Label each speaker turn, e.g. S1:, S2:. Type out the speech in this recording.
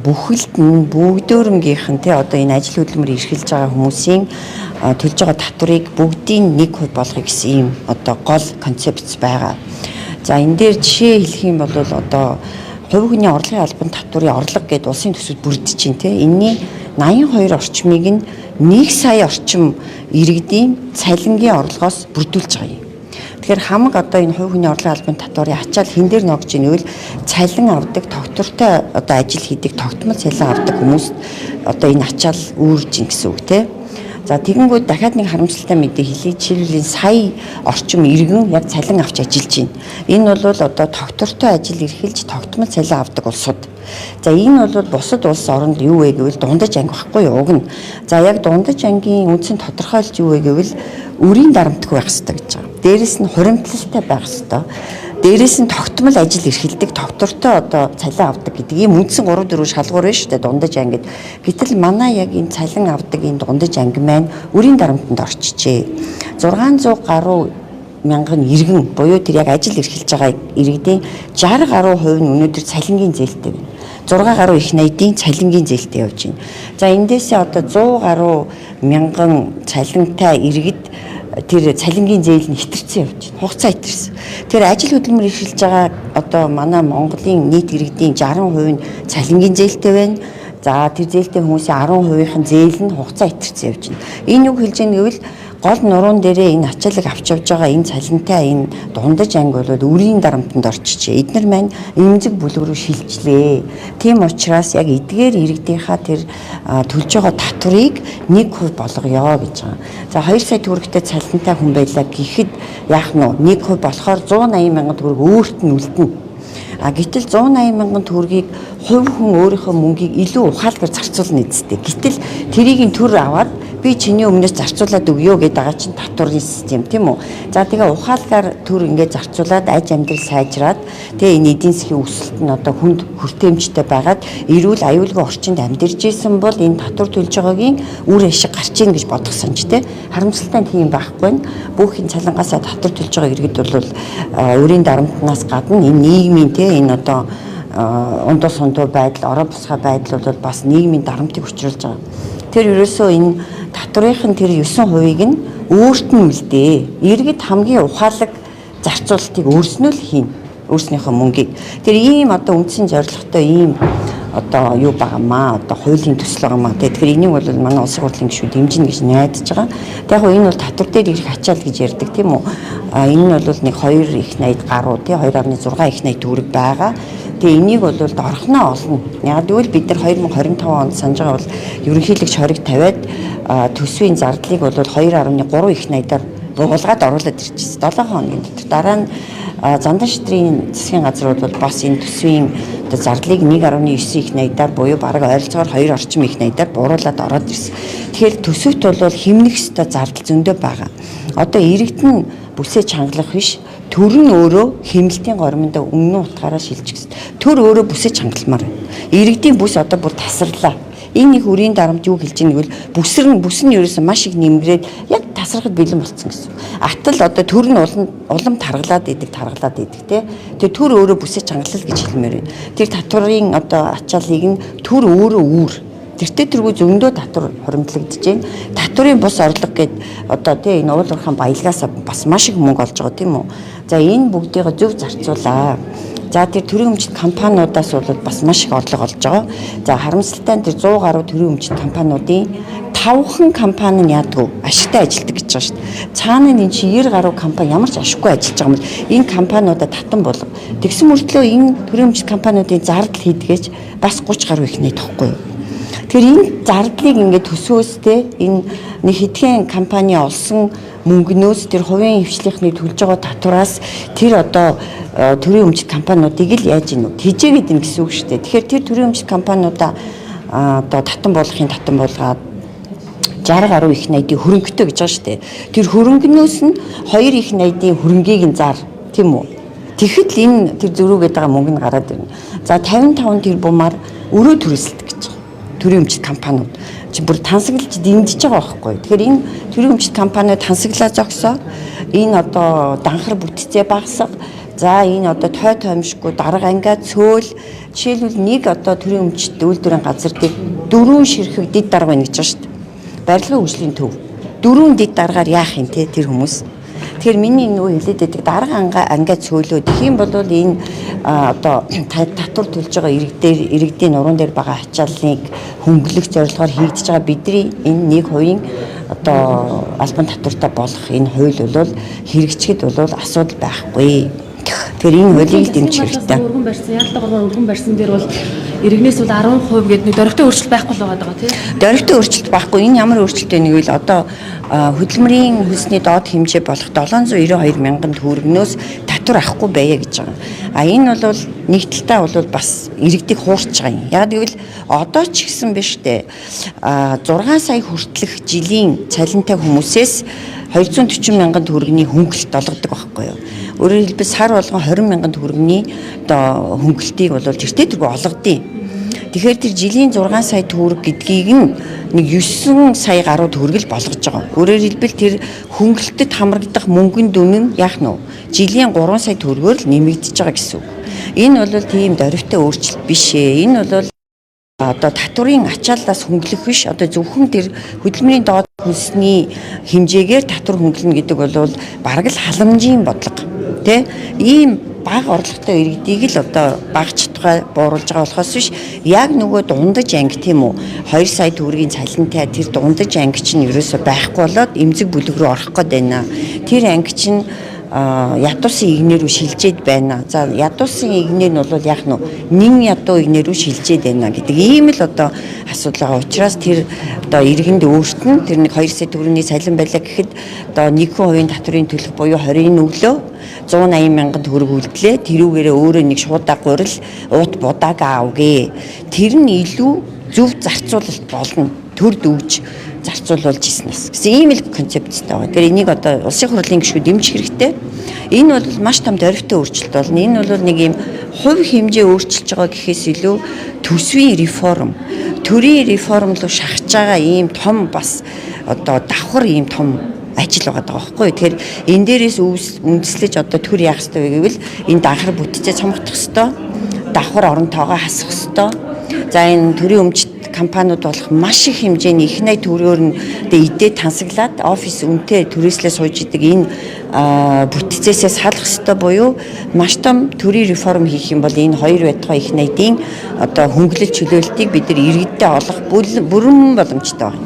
S1: бүхэлд нь бүгдөөрөнгийнх нь тий одоо энэ ажил хөдөлмөр эрхэлж байгаа хүмүүсийн төлж байгаа татварыг бүгдийн 1% болгоё гэсэн ийм одоо гол концепц байгаа. За энэ дээр жишээ хэлэх юм бол одоо хувь хүний орлогын албан татварын орлого гэдэг улсын төсвөд бүрдэж чинь тий энэний 82 орчмыг нь 1 сая орчим иргэдийн цалингийн орлогоос бүрдүүлж байгаа юм. Тэгэхээр хамаг одоо энэ хувь хүний орлогын албан татварын ачаал хэн дээр ногж ийн гэвэл цалин авдаг тогтвортой одоо ажил хийдэг тогтмол цалин авдаг хүмүүст одоо энэ ачаал үүрж ийн гэсэн үг тий. За тэгэнгүүт дахиад нэг харамсалтай мэдээ хэлье. Жишээлбэл сая орчим иргэн яг цалин авч ажиллаж байна. Энэ бол одоо тогтвортой ажил эрхэлж тогтмол цалин авдаг улсууд. За энэ бол бусад улс оронд юу вэ гэвэл дундаж анги байхгүй юу уг нь. За яг дундаж ангийн үндсэн тодорхойлж юу вэ гэвэл үрийн дарамтгүй байх хэрэгтэй гэж байгаа. Дээрээс нь хуримтлалтай байх хэрэгтэй. Дээрээс нь тогтмол ажил эрхэлдэг, тогтвортой одоо цалин авдаг гэдэг ийм үндсэн 3 4 шалгуур байна шүү дээ дундаж ангид. Гэтэл манай яг энэ цалин авдаг энэ дундаж анги маань үрийн дарамтанд орчжээ. 600 гаруй мянган иргэн буюу тэр яг ажил эрхэлж байгаа иргэдийн 60 гаруй хувь нь өнөөдөр цалингийн зээлтэй байна. 6 гаруй их найдын цалингийн зээлтэй явж байна. За эндээсээ одоо 100 гаруй мянган цалинтай иргэд тэр цалингийн зээл нь хэтэрсэн явж байна. Хугацаа хэтэрсэн. Тэр ажил хөдөлмөр эрхэлж байгаа одоо манай Монголын нийт иргэдийн 60% нь цалингийн зээлтэй байна. За тэр зээлтэй хүмүүсийн 10%-ийн зээл нь хугацаа хэтэрсэн явж байна. Энэ юу хэлж байгаа гэвэл гол нуруунд дээрээ энэ ачаалыг авч явж байгаа энэ цалинтай энэ дундаж анги бол үрийн дарамтанд орчжээ. Эдгээр маань эмзэг бүлэг рүү шилжлээ. Тийм учраас яг эдгээр иргэдийнхаа тэр төлж байгаа татварыг 1% болгоё гэж байгаа. За 2 сая төгрөгтэй цалинтай хүн байлаа гэхэд яах нь 1% болохоор 180 мянган төгрөг өөрт нь үлдэнэ. Гэтэл 180 мянган төгрөгийг хувь хүн өөрийнхөө мөнгийг илүү ухаалгаар зарцуулна эцтэй. Гэтэл тэрийг төр аваад би чиний өмнөөс зарцуулаад өгөө гэдэг байгаа чинь татварын систем тийм үү. За тэгээ ухаалгаар төр ингээд зарцуулаад аж амьдрал сайжраад тэгээ энэ эдийн засгийн өсөлт нь одоо хүнд хүртээмжтэй байгаад эрүүл аюулгүй орчинд амьдарч исэн бол энэ татвар төлж байгаагийн үр ашиг гарч ийн гэж бодох санаж тий. Харамсалтай нь тийм байхгүй. Бүхэн цалингаасаа татвар төлж байгаа иргэд бол өрийн дарамтнаас гадна энэ нийгмийн тий энэ одоо ундуу сундуу байдал, орон босгой байдал бол бас нийгмийн дарамтыг учруулж байгаа. Тэр ерөөсөө энэ татврын тэр 9%-ийг нь өөрт нь үлдээ. Иргэд хамгийн ухаалаг зарцуулалтыг өөрснөө л хийнэ. Өөрснийхөө мөнгийг. Тэр ийм одоо үндсэн зорилготой ийм одоо юу байгаамаа одоо хуулийн төсөл байгаамаа. Тэгэхээр энийг бол манай улсын хурлын гишүүд дэмжинэ гэж найдаж байгаа. Тэг яг энэ бол татвар дээр ирэх ачаал гэж ярьдаг тийм үү. Энэ нь бол нэг 2 их найд гаруй тий 2.6 их найд төгрөг байгаа. Тэгээ энийг бол дорхноо олно. Яг гэвэл бид нар 2025 онд санаж байгаа бол ерөнхийлөгч хориг тавиад төсвийн зардлыг бол 2.3 их найдаар буулгаад оруулаад ирчихсэн. 7 хоногийн дотор дараа нь зандан шитрийн засгийн газар бол бас энэ төсвийн зардлыг 1.9 их найдаар буюу бараг ойролцоогоор 2 орчим их найдаар бууруулад ороод ирсэн. Тэгэхээр төсөвт бол хэмнэх ёстой зардал зөндөө байгаа. Одоо иргэдэн бүсээ чангалах биш, төр нь өөрөө хэмнэлтийн гормонд өмнө утгаараа шилжих. Төр өөрөө бүсээ чангаламаар байна. Иргэдийн бүс одоо бүр тасарлаа. Энэ их үрийн дарамт юу хэлж ийн гэвэл бүс нь ерөөсөн маш их нэмгрээд яг тасрахад бэлэн болсон гэсэн. Атал одоо төр нь улам таргалаад идэг тий. Тэгээ төр өөрөө бүсээ чангалал гэж хэлмээр байна. Тэр татварын одоо ачааллыг нь төр өөрөө үүр. Тэртээ тэргүй зөндөө татвар хуримтлагдаж байна. Татварын бус орлого гэд одоо тий энэ уул уурхайн баялгаас бас маш их мөнгө олж байгаа тийм үү. За энэ бүгдийг зөв зарцуулаа. За тэр төрийн өмчит компаниудаас бол бас маш их орлого олж байгаа. За харамсалтай нь тэр 100 гаруй төрийн өмчит компаниудын 5хан компани нь яадаг ашигтай ажилдаг гэж байгаа шүү дээ. Цаана энэ 90 гаруй компани ямар ч ашиггүй ажиллаж байгаа юм бол энэ компаниудаа татан болго. Тэгсэн мөртлөө энэ төрийн өмчит компаниудын зардал хийдгээж бас 30 гаруй их найд тахгүй юу. Тэгэхээр энэ зардлыг ингээд төсөөстэй энэ нэг хэдхэн компани олсон мөнгнөөс тэр хувийн хвшлийнхний төлж байгаа татвараас тэр одоо төрийн өмчит компаниудыг л яаж ийнү тэжээгээд ин гэсэн үг шүү дээ. Тэгэхээр тэр төрийн өмчит компаниудаа одоо татан болгоод 60 гаруй их найдын хөрөнгөтэй гэж байгаа шүү дээ. Тэр хөрөнгнөөс нь 2 их найдын хөрөнгийг нь зар тийм үү. Тэгэхэд л энэ тэр зөрүүгээд байгаа мөнгө нь гараад ирнэ. За 55 тэрбумаар өрөө төрөсөлдөг гэж байгаа. Төрийн өмчит компаниуд чи бүр тансаглаж дэмжиж байгаа байхгүй. Тэгэхээр энэ төрийн өмчит компаниуд тансаглаа зогсоо. Энэ одоо данхар бүтцээ багасга. За энэ одоо той тоомшгүй дарга ангиа цөөл жишээлбэл нэг одоо төрийн өмчт үйлдвэрийн газар дээр 4 ширхэг дэд дарга байна гэж байна шүү дээ. Барилгын хөгжлийн төв 4 дэд даргаар яах юм те тэр хүмүүс. Тэгэхээр миний нөгөө хэлээд байдаг дарга ангиа цөөлөө гэх юм бол энэ одоо татвар төлж байгаа иргэдийн нуруунд дээр байгаа ачааллыг хөнгөлөх зорилгоор хийгдэж байгаа бидний энэ 1% одоо албан татвартай болох энэ хууль бол хэрэгжихэд бол асуудал байхгүй. Тэгэхээр энэ хуулийг дэмжих хэрэгтэй.
S2: Өргөн барьсан, яалтайгаар өргөн барьсан дээр бол иргэнээс бол 10% гэдэг нэг дөрөвтэй өөрчлөлт байхгүй л байгаа тийм.
S1: Дөрөвтэй өөрчлөлт байхгүй. Энэ ямар өөрчлөлт вэ гэвэл одоо хөдөлмөрийн хөлсний доод хэмжээ болох 792 мянган төгрөгнөөс татвар авахгүй байя гэж байгаа. А энэ бол нэг талтаа бол бас иргэдийг хуурч байгаа юм. Яг гэвэл одоо ч гэсэн биш дээ. 6 сая хүртэлх жилийн цалинтай хүмүүсээс 240 мянган төгрөгийн хөнгөлөлт олгодог байхгүй юу? Өөрөөр хэлбэл сар болгон 20 мянган төгрөгийн одоо хөнгөлтийг бол тэртээ тэргүй олгодیں۔ Тэгэхээр тэр жилийн 6 сая төгрөг гэдгийг нэг 9 сая гаруй төгрөг л болгож байгаа. Өөрөөр хэлбэл тэр хөнгөлөлтөд хамрагдах мөнгөний дүн нь яах нь вэ? Жилийн 3 сая төгрөгөөр л нэмэгдэж байгаа гэсэн үг. Энэ бол тийм дөрвтэй өөрчлөлт биш ээ. Энэ бол одоо татварын ачааллаас хөнгөлөх биш. Одоо зөвхөн тэр хөдөлмөрийн доод хөлсний хэмжээгээр татвар хөнгөлнө гэдэг бол бараг л халамжийн бодлого. Тэ? Ийм бага орлоготой иргэдийг л одоо бага чатгаа бууруулж байгаа болохоос биш яг нөгөө дундаж анги тийм үү 2 сая төгрөгийн цалинтай тэр дундаж анги чинь ерөөсөй байхгүй болоод эмзэг бүлэг рүү орох гээд байна. Тэр анги чинь ядуусын игнэр рүү шилжээд байна. За ядуусын игнэр нь бол яах нь нэн ядуу игнэр рүү шилжээд байна гэдэг ийм л одоо асуудал байгаа. Учраас тэр одоо иргэнд өөрт нь тэр нэг 2 сая төгрөгийн цалин байлаа гэхэд одоо 1% татврын төлөх буюу 20-ын өглөө 180 мянган төгрөг үлдлээ. Тэрүүгээрээ өөрөө нэг шуудаа гурил уут будааг аавгээ. Тэр нь илүү зөв зарцуулалт болно. Төр дүүж зарцуулж ирсэнээс. Гэсэн ийм л концепцтэй байгаа. Тэгэхээр энийг одоо улсын хурлын гишүүд дэмжих хэрэгтэй. Энэ бол маш том дөрвтэй өөрчлөлт болно. Энэ бол нэг ийм хувь хэмжээ өөрчилж байгаа гэхээс илүү төсвийн реформ, төрийн реформ руу шахаж байгаа ийм том бас одоо давхар ийм том ажил байгаа байхгүй. Тэгэхээр энэ дээрээс үндэслэж одоо төр яах ёстой вэ гэвэл энэ данхар бүтцээ цомгдох ёстой. Давхар оронтойгоо хасах ёстой. За энэ төрийн өмчт компаниуд болох маш их хэмжээний их найт төгрөгөөр нь идээ тансаглаад офис үнэтэй түрээслээ сууж идэг энэ бүтцээсээ салах ёстой буюу маш том төрийн реформ хийх юм бол энэ 2 байтугай их найдын одоо хөнгөлөлт чөлөөлтийг бид нар иргэддээ олох бүрэн боломжтой байна.